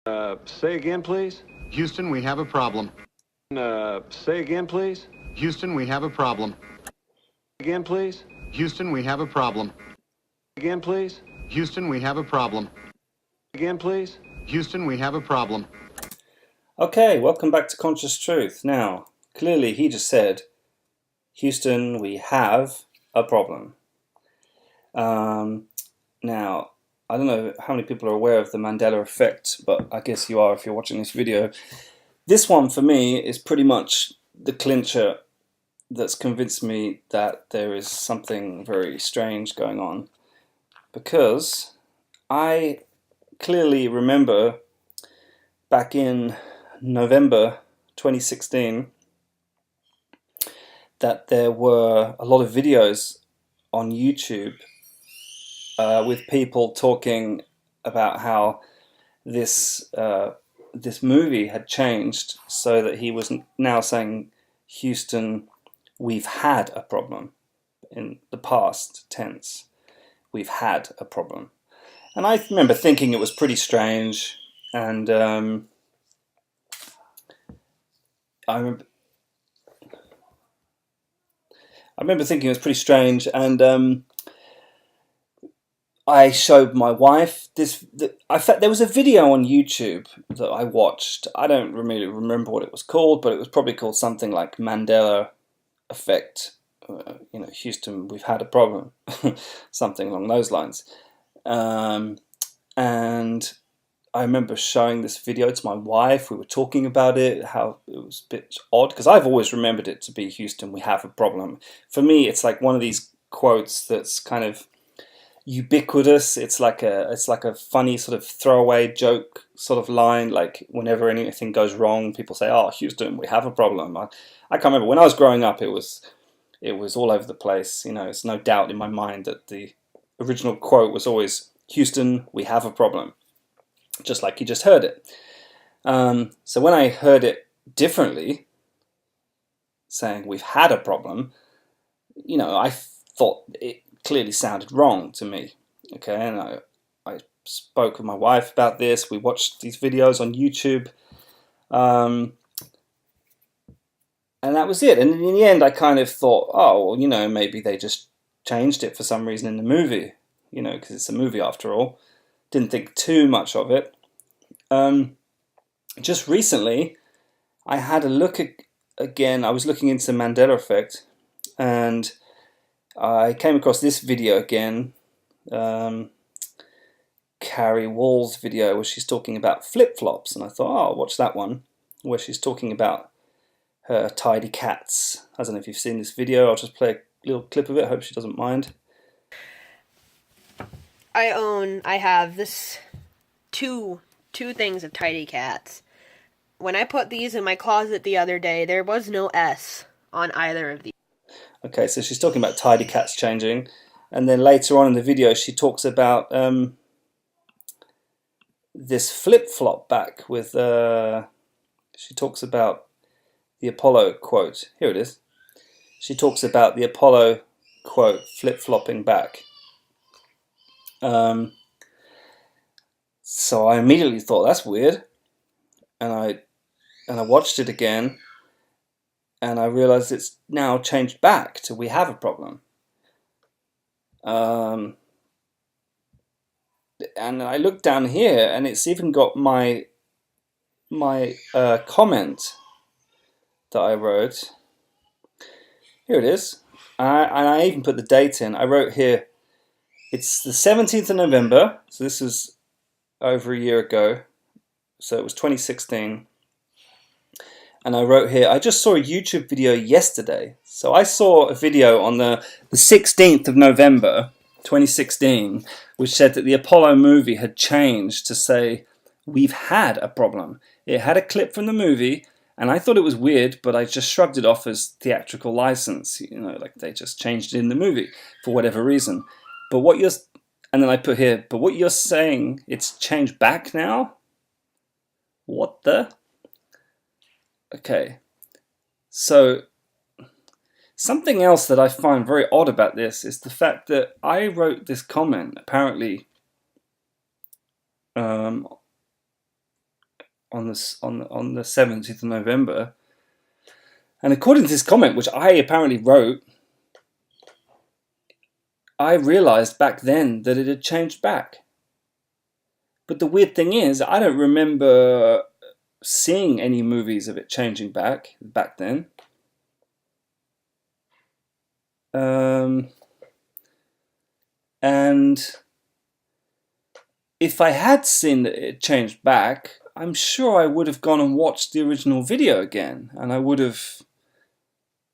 Say again, please. Houston, we have a problem. Say again, please. Houston, we have a problem. Again, please. Houston, we have a problem. Again, please. Houston, we have a problem. Again, please. Houston, we have a problem. Okay, welcome back to Conscious Truth. Now, clearly he just said, Houston, we have a problem. Now, I don't know how many people are aware of the Mandela Effect, but I guess you are if you're watching this video. This one, for me, is pretty much the clincher that's convinced me that there is something very strange going on. Because I clearly remember back in November 2016 that there were a lot of videos on YouTube with people talking about how this movie had changed so that he was now saying, Houston, we've had a problem, in the past tense. We've had a problem. And I remember thinking it was pretty strange, and I remember thinking it was pretty strange, and I showed my wife this. In fact, there was a video on YouTube that I watched. I don't really remember what it was called, but it was probably called something like Mandela Effect. Houston, we've had a problem, something along those lines. And I remember showing this video to my wife. We were talking about it, how it was a bit odd, because I've always remembered it to be Houston, we have a problem. For me, it's like one of these quotes that's kind of ubiquitous. It's like a funny sort of throwaway joke sort of line. Like whenever anything goes wrong, people say, "Oh, Houston, we have a problem." I can't remember when I was growing up. It was all over the place. It's no doubt in my mind that the original quote was always, "Houston, we have a problem," just like you just heard it. So when I heard it differently, saying we've had a problem, I thought it clearly sounded wrong to me. Okay, and I spoke with my wife about this. We watched these videos on YouTube, and that was it. And in the end, I kind of thought, oh, well, maybe they just changed it for some reason in the movie, because it's a movie after all. Didn't think too much of it. Just recently, I had a look again. I was looking into Mandela Effect, and I came across this video again, Carrie Wall's video, where she's talking about flip-flops, and I thought, oh, I'll watch that one, where she's talking about her tidy cats. I don't know if you've seen this video. I'll just play a little clip of it. I hope she doesn't mind. I have this two things of tidy cats. When I put these in my closet the other day, there was no S on either of these. Okay, so she's talking about tidy cats changing, and then later on in the video she talks about this flip-flop back with, she talks about the Apollo quote. Here it is. She talks about the Apollo quote flip-flopping back. So I immediately thought, that's weird, and I watched it again, and I realized it's now changed back to we have a problem. And I looked down here, and it's even got my comment that I wrote. Here it is. And I even put the date in. I wrote here, it's the 17th of November, so this is over a year ago, so it was 2016. And I wrote here, I just saw a YouTube video yesterday. So I saw a video on the 16th of November, 2016, which said that the Apollo movie had changed to say, we've had a problem. It had a clip from the movie, and I thought it was weird, but I just shrugged it off as theatrical license. Like they just changed it in the movie for whatever reason. But and then I put here, but what you're saying, it's changed back now? What the? Okay, so something else that I find very odd about this is the fact that I wrote this comment apparently on the 17th of November. And according to this comment, which I apparently wrote, I realized back then that it had changed back. But the weird thing is, I don't remember seeing any movies of it changing back then. And if I had seen that it changed back, I'm sure I would have gone and watched the original video again, and I would have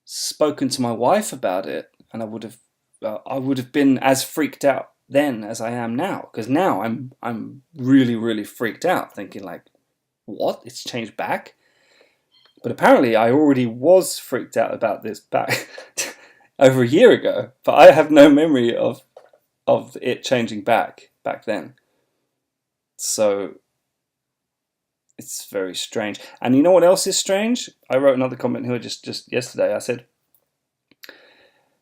spoken to my wife about it, and I would have been as freaked out then as I am now, because now I'm really, really freaked out, thinking like, what? It's changed back? But apparently I already was freaked out about this back over a year ago, but I have no memory of it changing back then. So it's very strange. And you know what else is strange? I wrote another comment here just yesterday. I said,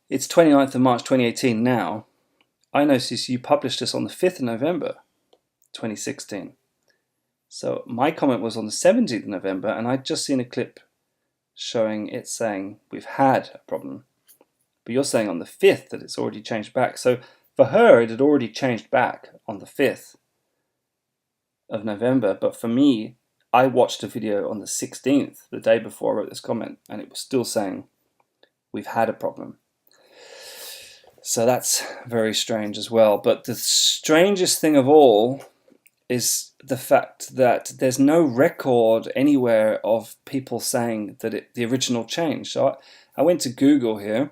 it's 29th of March 2018 now. I noticed you published this on the 5th of November 2016. So my comment was on the 17th of November, and I'd just seen a clip showing it saying we've had a problem. But you're saying on the 5th that it's already changed back. So for her, it had already changed back on the 5th of November. But for me, I watched a video on the 16th, the day before I wrote this comment, and it was still saying we've had a problem. So that's very strange as well. But the strangest thing of all is the fact that there's no record anywhere of people saying that the original changed. So I went to Google here,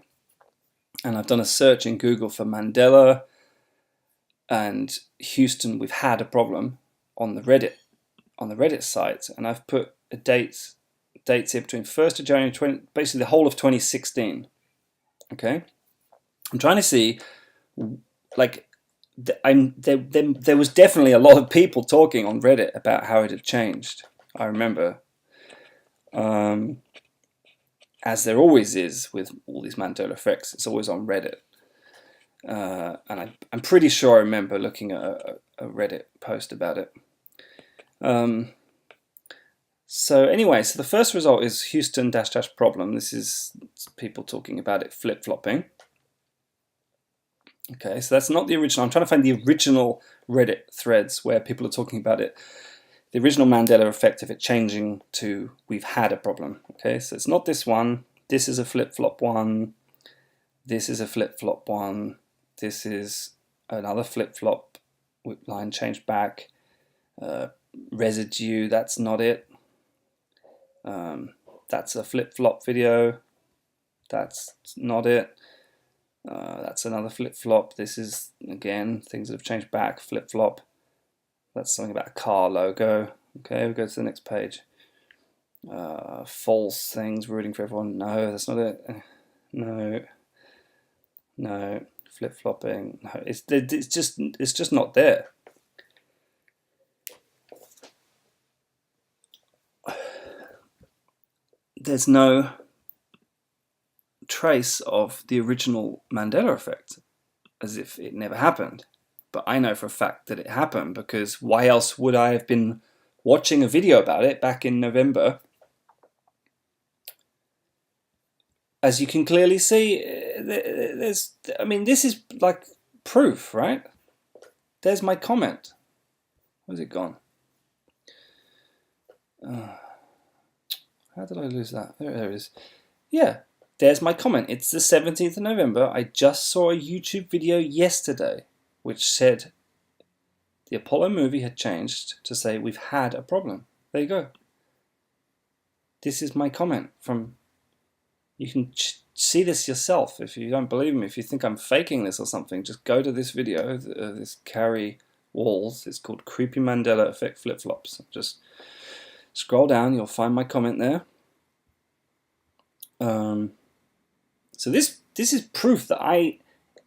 and I've done a search in Google for Mandela and Houston, we've had a problem on the Reddit site, and I've put a dates here between 1st of January basically the whole of 2016. Okay, I'm trying to see, like, there was definitely a lot of people talking on Reddit about how it had changed. I remember, as there always is with all these Mandela effects, it's always on Reddit. And I'm pretty sure I remember looking at a Reddit post about it. So anyway, so the first result is Houston -- problem. This is people talking about it flip-flopping. Okay, so that's not the original. I'm trying to find the original Reddit threads where people are talking about it. The original Mandela effect of it changing to we've had a problem. Okay, so it's not this one. This is a flip-flop one. This is a flip-flop one. This is another flip-flop with line changed back. Residue, that's not it. That's a flip-flop video. That's not it. That's another flip-flop. This is, again, things that have changed back, flip-flop. That's something about a car logo. Okay, we go to the next page. False things, rooting for everyone. No, that's not it. No. Flip-flopping. No, it's just not there. There's no trace of the original Mandela effect, as if it never happened. But I know for a fact that it happened, because why else would I have been watching a video about it back in November? As you can clearly see, this is like proof, right? There's my comment. Where's it gone? How did I lose that? There it is. Yeah, there's my comment. It's the 17th of November. I just saw a YouTube video yesterday which said the Apollo movie had changed to say we've had a problem. There you go. This is my comment from... You can see this yourself if you don't believe me. If you think I'm faking this or something, just go to this video, this Carrie Walls. It's called Creepy Mandela Effect Flip-Flops. Just scroll down, you'll find my comment there. So this is proof that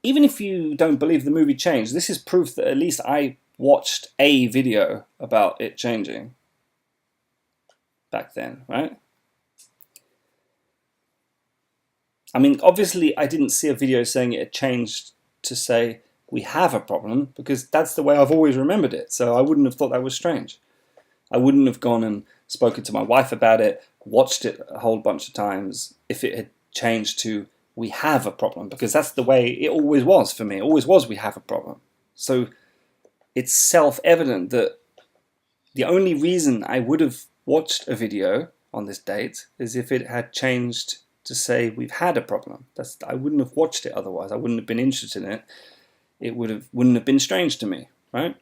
even if you don't believe the movie changed, this is proof that at least I watched a video about it changing back then, right? I mean, obviously I didn't see a video saying it had changed to say we have a problem, because that's the way I've always remembered it, so I wouldn't have thought that was strange. I wouldn't have gone and spoken to my wife about it, watched it a whole bunch of times if it had changed to we have a problem, because that's the way it always was for me. It always was we have a problem. So it's self-evident that the only reason I would have watched a video on this date is if it had changed to say we've had a problem. I wouldn't have watched it otherwise. I wouldn't have been interested in it. It wouldn't have been strange to me, right?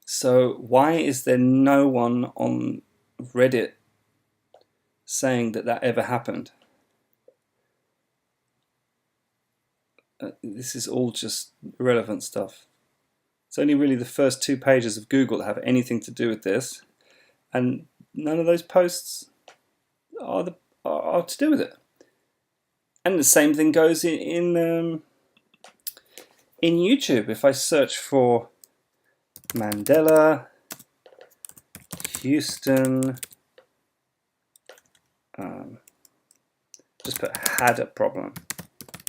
So why is there no one on Reddit saying that that ever happened? This is all just irrelevant stuff. It's only really the first 2 pages of Google that have anything to do with this, and none of those posts are to do with it. And the same thing goes in YouTube. If I search for Mandela, Houston, just put had a problem,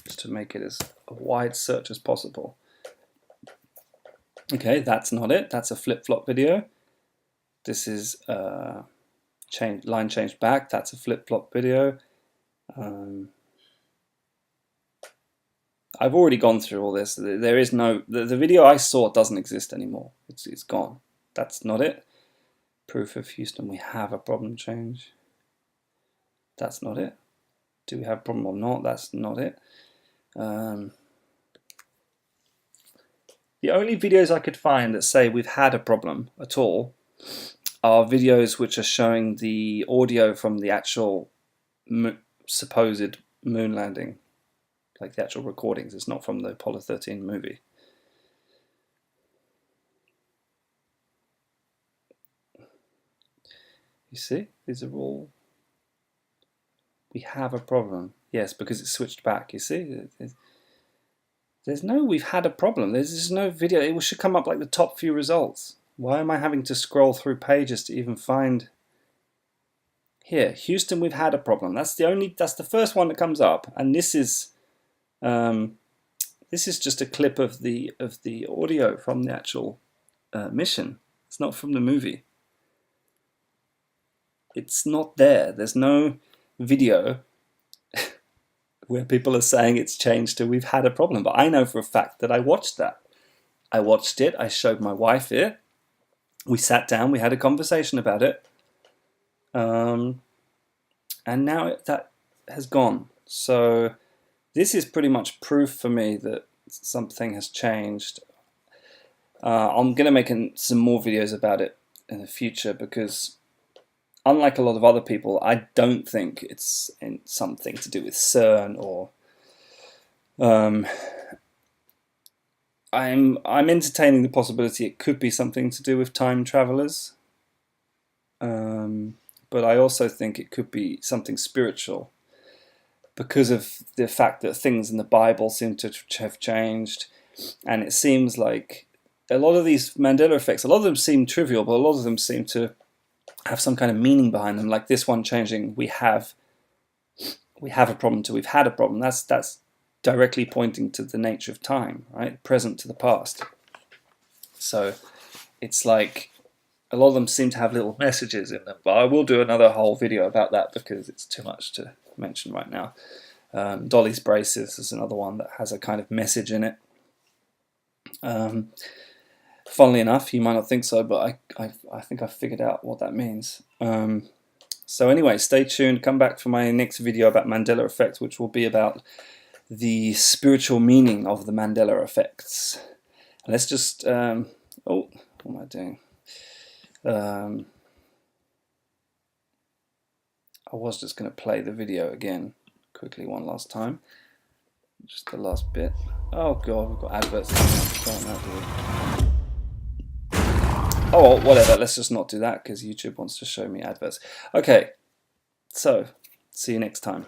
just to make it as a wide search as possible. Okay, that's not it. That's a flip-flop video. This is line changed back. That's a flip-flop video. I've already gone through all this. There is no... The video I saw doesn't exist anymore. It's gone. That's not it. Proof of Houston, we have a problem change. That's not it. Do we have a problem or not? That's not it. The only videos I could find that say we've had a problem at all are videos which are showing the audio from the actual supposed moon landing, like the actual recordings. It's not from the Apollo 13 movie. You see, these are all, we have a problem. Yes, because it's switched back, you see. There's no we've had a problem. There's just no video. It should come up like the top few results. Why am I having to scroll through pages to even find... Here, Houston, we've had a problem. That's the first one that comes up, and this is just a clip of the audio from the actual mission. It's not from the movie. It's not there. There's no video where people are saying it's changed to we've had a problem. But I know for a fact that I watched that. I watched it. I showed my wife it. We sat down. We had a conversation about it. And now that has gone. So this is pretty much proof for me that something has changed. I'm going to make some more videos about it in the future, because unlike a lot of other people, I don't think it's something to do with CERN or... I'm entertaining the possibility it could be something to do with time travelers. But I also think it could be something spiritual, because of the fact that things in the Bible seem to have changed, and it seems like a lot of these Mandela effects, a lot of them seem trivial, but a lot of them seem to have some kind of meaning behind them, like this one changing we have a problem to we've had a problem. That's directly pointing to the nature of time, right? Present to the past. So it's like a lot of them seem to have little messages in them, but I will do another whole video about that because it's too much to mention right now. Dolly's braces is another one that has a kind of message in it. Funnily enough, you might not think so, but I think I figured out what that means. So anyway, stay tuned. Come back for my next video about Mandela Effect, which will be about the spiritual meaning of the Mandela effects. Let's just... oh, what am I doing? I was just going to play the video again quickly one last time. Just the last bit. Oh god, we've got adverts coming up. Oh well, whatever, let's just not do that because YouTube wants to show me adverts. Okay, so see you next time.